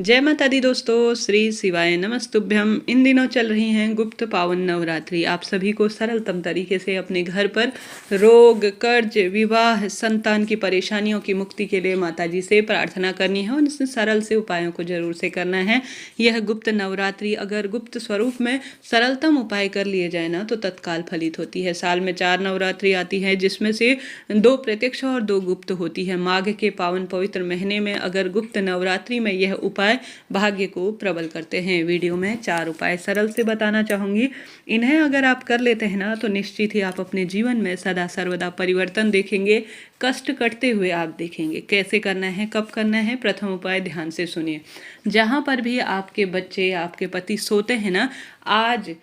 जय माता दी दोस्तों, श्री शिवाय नमस्तुभ्यम। इन दिनों चल रही हैं गुप्त पावन नवरात्रि। आप सभी को सरलतम तरीके से अपने घर पर रोग, कर्ज, विवाह, संतान की परेशानियों की मुक्ति के लिए माता जी से प्रार्थना करनी है और इसमें सरल से उपायों को जरूर से करना है। यह गुप्त नवरात्रि अगर गुप्त स्वरूप में सरलतम उपाय कर लिए जाए ना तो तत्काल फलित होती है। साल में 4 नवरात्रि आती है, जिसमें से 2 प्रत्यक्ष और 2 गुप्त होती है। माघ के पावन पवित्र महीने में अगर गुप्त नवरात्रि में यह उपाय भाग्य को प्रबल करते हैं। वीडियो में 4 उपाय सरल से बताना चाहूंगी। इन्हें अगर आप कर लेते हैं ना तो निश्चित ही आप अपने जीवन में सदा सर्वदा परिवर्तन देखेंगे, कष्ट कटते हुए आप देखेंगे। कैसे करना है, कब करना है? प्रथम उपाय ध्यान से सुनिए। जहाँ पर भी आपके बच्चे, आपके पति सोते हैं ना, आज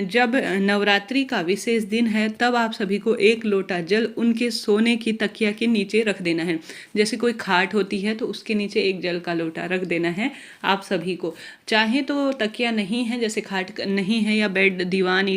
जब नवरात्रि का विशेष दिन है तब आप सभी को 1 लोटा जल उनके सोने की तकिया के नीचे रख देना है। जैसे कोई खाट होती है तो उसके नीचे 1 जल का लोटा रख देना है आप सभी को। चाहे तो तकिया नहीं है, जैसे खाट नहीं है, या बेड, दीवान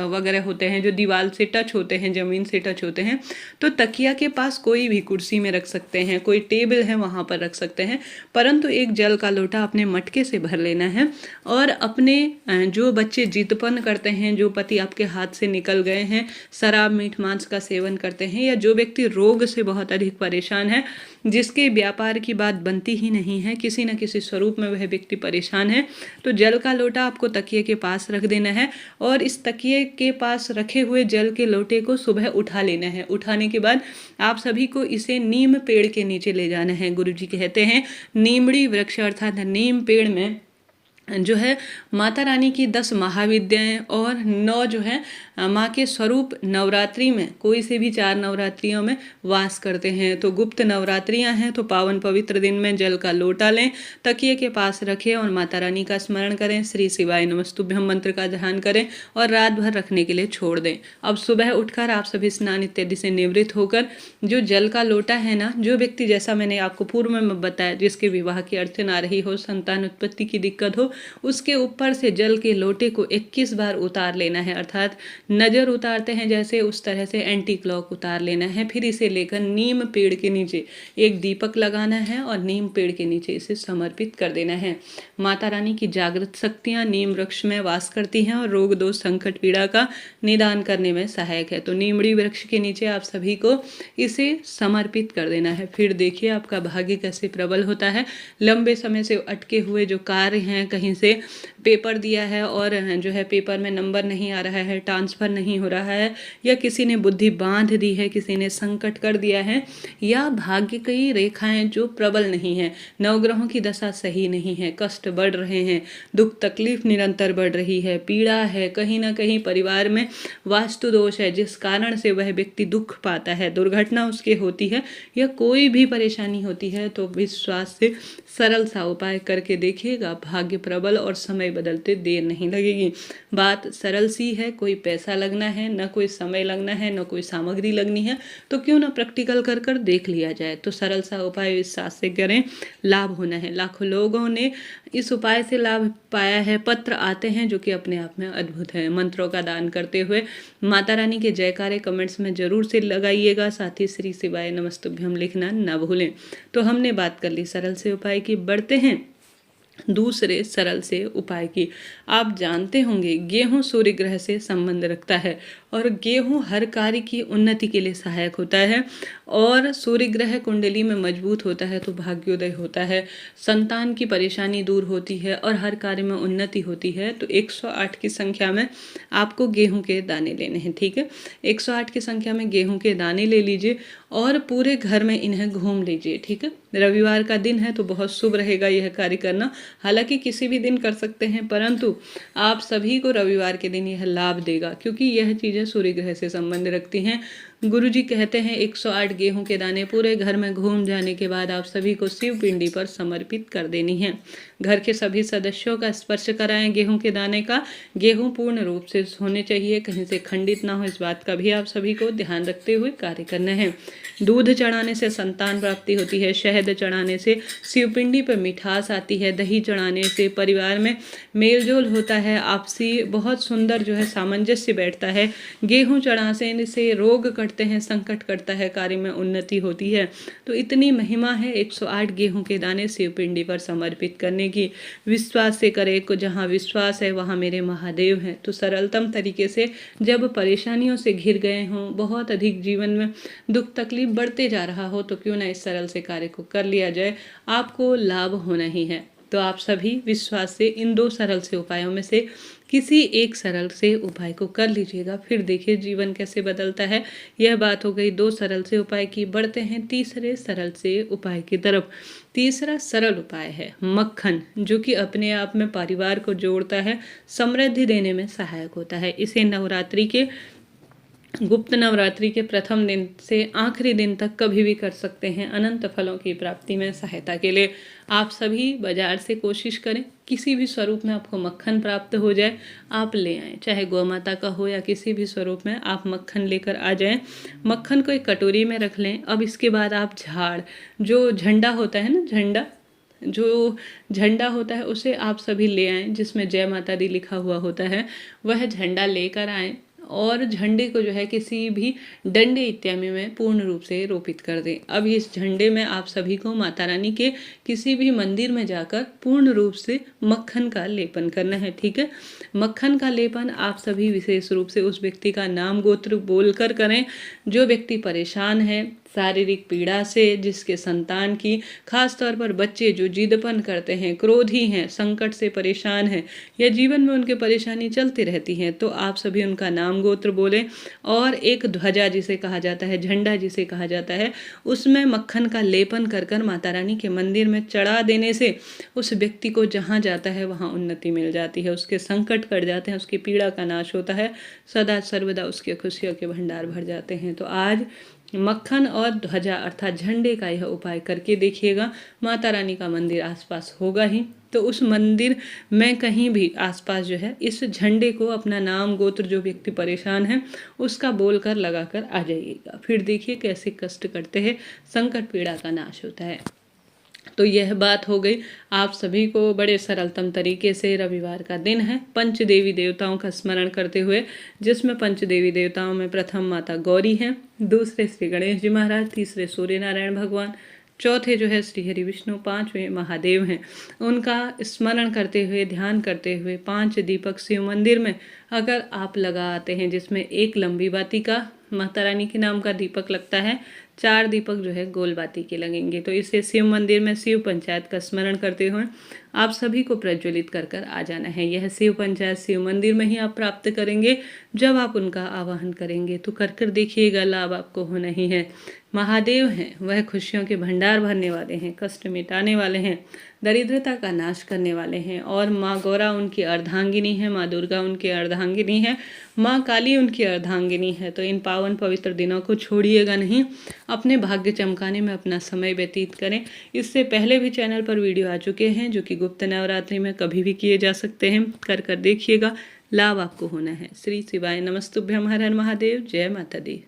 वगैरह होते हैं जो दीवार से टच होते हैं, ज़मीन से टच होते हैं, तो तकिया के पास कोई भी कुर्सी में रख सकते हैं, कोई टेबल है वहाँ पर रख सकते हैं। परंतु 1 जल का लोटा अपने मटके से भर लेना है और अपने जो बच्चे जिद्दपन करते हैं, जो पति आपके हाथ से निकल गए हैं, शराब, मीट, मांस का सेवन करते हैं, या जो व्यक्ति रोग से बहुत अधिक परेशान है, जिसके व्यापार की बात बनती ही नहीं है, किसी न किसी स्वरूप में वह व्यक्ति परेशान है, तो जल का लोटा आपको तकिए के पास रख देना है और इस तकिए के पास रखे हुए जल के लोटे को सुबह उठा लेना है। उठाने के बाद आप सभी को इसे नीम पेड़ के नीचे ले जाना है। गुरुजी कहते हैं नीमड़ी वृक्ष अर्थात नीम पेड़ में जो है माता रानी की 10 महाविद्याएं और 9 जो है माँ के स्वरूप नवरात्रि में कोई से भी 4 नवरात्रियों में वास करते हैं। तो गुप्त नवरात्रियां हैं तो पावन पवित्र दिन में जल का लोटा लें, तकिए के पास रखें और माता रानी का स्मरण करें, श्री शिवाय नमस्तुभ्यम मंत्र का ध्यान करें और रात भर रखने के लिए छोड़ दें। अब सुबह उठकर आप सभी स्नान इत्यादि से निवृत्त होकर जो जल का लोटा है ना, जो व्यक्ति, जैसा मैंने आपको पूर्व में बताया, जिसके विवाह की अड़चन आ रही हो, संतान उत्पत्ति की दिक्कत हो, उसके ऊपर से जल के लोटे को 21 बार उतार लेना है। अर्थात नजर उतारते हैं जैसे, उस तरह से एंटी क्लॉक उतार लेना है। फिर इसे लेकर नीम पेड़ के नीचे एक दीपक लगाना है और नीम पेड़ के नीचे इसे समर्पित कर देना है। माता रानी की जागृत शक्तियां नीम वृक्ष में वास करती हैं और रोग, दोष, संकट, पीड़ा का निदान करने में सहायक है। तो नीमड़ी वृक्ष के नीचे आप सभी को इसे समर्पित कर देना है। फिर देखिए आपका भाग्य कैसे प्रबल होता है। लंबे समय से अटके हुए जो कार्य हैं, कहीं से पेपर दिया है और जो है पेपर में नंबर नहीं आ रहा है, ट्रांसफर नहीं हो रहा है, या किसी ने बुद्धि बांध दी है, किसी ने संकट कर दिया है, या भाग्य की रेखाएं जो प्रबल नहीं है, नवग्रहों की दशा सही नहीं है, कष्ट बढ़ रहे हैं, दुख तकलीफ निरंतर बढ़ रही है, पीड़ा है, कहीं ना कहीं परिवार में वास्तु दोष है जिस कारण से वह व्यक्ति दुख पाता है, दुर्घटना उसके होती है, या कोई भी परेशानी होती है, तो विश्वास से सरल सा उपाय करके देखिएगा। भाग्य प्रबल और समय बदलते देर नहीं लगेगी। बात सरल सी है, कोई पैसा लगना है, न कोई समय लगना है, न कोई सामग्री लगनी है, तो क्यों ना प्रैक्टिकल कर कर देख लिया जाए। तो सरल सा उपाय विश्वास से करें, लाभ होना है। लाखों लोगों ने इस उपाय से लाभ पाया है, पत्र आते हैं जो कि अपने आप में अद्भुत है। मंत्रों का दान करते हुए माता रानी के जयकारे कमेंट्स में जरूर से लगाइएगा। साथ ही श्री शिवाय नमस्तुभ्यम लिखना न भूलें। तो हमने बात कर ली सरल से उपाय की, बढ़ते हैं दूसरे सरल से उपाय की। आप जानते होंगे गेहूं सूर्य ग्रह से संबंध रखता है और गेहूं हर कार्य की उन्नति के लिए सहायक होता है, और सूर्य ग्रह कुंडली में मजबूत होता है तो भाग्योदय होता है, संतान की परेशानी दूर होती है और हर कार्य में उन्नति होती है। तो 108 की संख्या में आपको गेहूं के दाने लेने हैं, ठीक है। 108 की संख्या में गेहूं के दाने ले लीजिए और पूरे घर में इन्हें घूम लीजिए, ठीक है। रविवार का दिन है तो बहुत शुभ रहेगा यह कार्य करना। हालांकि किसी भी दिन कर सकते हैं, परंतु आप सभी को रविवार के दिन यह लाभ देगा क्योंकि यह चीज़ें सूर्य ग्रह से संबंध रखती हैं। गुरुजी कहते हैं 108 गेहूं के दाने पूरे घर में घूम जाने के बाद आप सभी को शिव पिंडी पर समर्पित कर देनी है। घर के सभी सदस्यों का स्पर्श कराएं गेहूं के दाने का। गेहूं पूर्ण रूप से होने चाहिए, कहीं से खंडित ना हो, इस बात का भी आप सभी को ध्यान रखते हुए कार्य करना है। दूध चढ़ाने से संतान प्राप्ति होती है, शहद चढ़ाने से शिवपिंडी पर मिठास आती है, दही चढ़ाने से परिवार में मेलजोल होता है, आपसी बहुत सुंदर जो है सामंजस्य बैठता है। गेहूं चढ़ाने से रोग कट बढ़ते हैं, संकट कटता है, कार्य में उन्नति होती है। तो इतनी महिमा है 108 गेहूं के दाने शिव पिंडी पर समर्पित करने की। विश्वास से करे को, जहाँ विश्वास है वहाँ मेरे महादेव हैं। तो सरलतम तरीके से जब परेशानियों से घिर गए हों, बहुत अधिक जीवन में दुख तकलीफ बढ़ते जा रहा हो, तो क्यों ना इस सरल से कार्य को कर लिया जाए, आपको लाभ होना ही है। तो आप सभी विश्वास से इन 2 सरल से उपायों में से किसी एक सरल से उपाय को कर लीजिएगा, फिर देखिए जीवन कैसे बदलता है। यह बात हो गई 2 सरल से उपाय की। बढ़ते हैं तीसरे सरल से उपाय की तरफ। तीसरा सरल उपाय है मक्खन, जो कि अपने आप में परिवार को जोड़ता है, समृद्धि देने में सहायक होता है। इसे नवरात्रि के गुप्त नवरात्रि के प्रथम दिन से आखिरी दिन तक कभी भी कर सकते हैं। अनंत फलों की प्राप्ति में सहायता के लिए आप सभी बाजार से कोशिश करें, किसी भी स्वरूप में आपको मक्खन प्राप्त हो जाए, आप ले आएँ, चाहे गौ माता का हो या किसी भी स्वरूप में आप मक्खन लेकर आ जाएं। मक्खन को एक कटोरी में रख लें। अब इसके बाद आप झाड़, जो झंडा होता है ना, झंडा होता है, उसे आप सभी ले आएँ, जिसमें जय माता दी लिखा हुआ होता है। वह झंडा लेकर आएँ और झंडे को जो है किसी भी डंडे इत्यादि में पूर्ण रूप से रोपित कर दें। अब इस झंडे में आप सभी को माता रानी के किसी भी मंदिर में जाकर पूर्ण रूप से मक्खन का लेपन करना है, ठीक है। मक्खन का लेपन आप सभी विशेष रूप से उस व्यक्ति का नाम गोत्र बोलकर करें जो व्यक्ति परेशान है शारीरिक पीड़ा से, जिसके संतान की, खास तौर पर बच्चे जो जिदपन करते हैं, क्रोधी हैं, संकट से परेशान हैं या जीवन में उनके परेशानी चलती रहती है, तो आप सभी उनका नाम गोत्र बोलें और एक ध्वजा जिसे कहा जाता है, झंडा जिसे कहा जाता है, उसमें मक्खन का लेपन कर कर माता रानी के मंदिर में चढ़ा देने से उस व्यक्ति को जहाँ जाता है वहाँ उन्नति मिल जाती है, उसके संकट कट जाते हैं, उसकी पीड़ा का नाश होता है, सदा सर्वदा उसके खुशियों के भंडार भर जाते हैं। तो आज मक्खन और ध्वजा अर्थात झंडे का यह उपाय करके देखिएगा। माता रानी का मंदिर आसपास होगा ही, तो उस मंदिर में कहीं भी आसपास जो है इस झंडे को अपना नाम गोत्र जो व्यक्ति परेशान है उसका बोलकर लगाकर आ जाइएगा। फिर देखिए कैसे कष्ट करते हैं, संकट पीड़ा का नाश होता है। तो यह बात हो गई आप सभी को बड़े सरलतम तरीके से। रविवार का दिन है, पंच देवी देवताओं का स्मरण करते हुए, जिसमें पंच देवी देवताओं में प्रथम माता गौरी हैं, दूसरे श्री गणेश जी महाराज, तीसरे सूर्य नारायण भगवान, चौथे जो है श्री हरि विष्णु, 5वें महादेव हैं। उनका स्मरण करते हुए, ध्यान करते हुए 5 दीपक शिव मंदिर में अगर आप लगा आते हैं, जिसमें एक लंबी बाती का माता रानी के नाम का दीपक लगता है, 4 दीपक जो है गोल बाती के लगेंगे। तो इसे शिव मंदिर में शिव पंचायत का स्मरण करते हुए आप सभी को प्रज्वलित कर कर आ जाना है। यह शिव पंचायत शिव मंदिर में ही आप प्राप्त करेंगे जब आप उनका आवाहन करेंगे। तो कर कर देखिएगा, लाभ आपको होना ही है। महादेव हैं, वह खुशियों के भंडार भरने वाले हैं, कष्ट मिटाने वाले हैं, दरिद्रता का नाश करने वाले हैं। और माँ गौरा उनकी अर्धांगिनी है, माँ दुर्गा उनकी अर्धांगिनी है, माँ काली उनकी अर्धांगिनी है। तो इन पावन पवित्र दिनों को छोड़िएगा नहीं, अपने भाग्य चमकाने में अपना समय व्यतीत करें। इससे पहले भी चैनल पर वीडियो आ चुके हैं जो कि गुप्त नवरात्रि में कभी भी किए जा सकते हैं, कर कर देखिएगा, लाभ आपको होना है। श्री शिवाय नमस्तुभ्यम, हर हर महादेव, जय माता दी।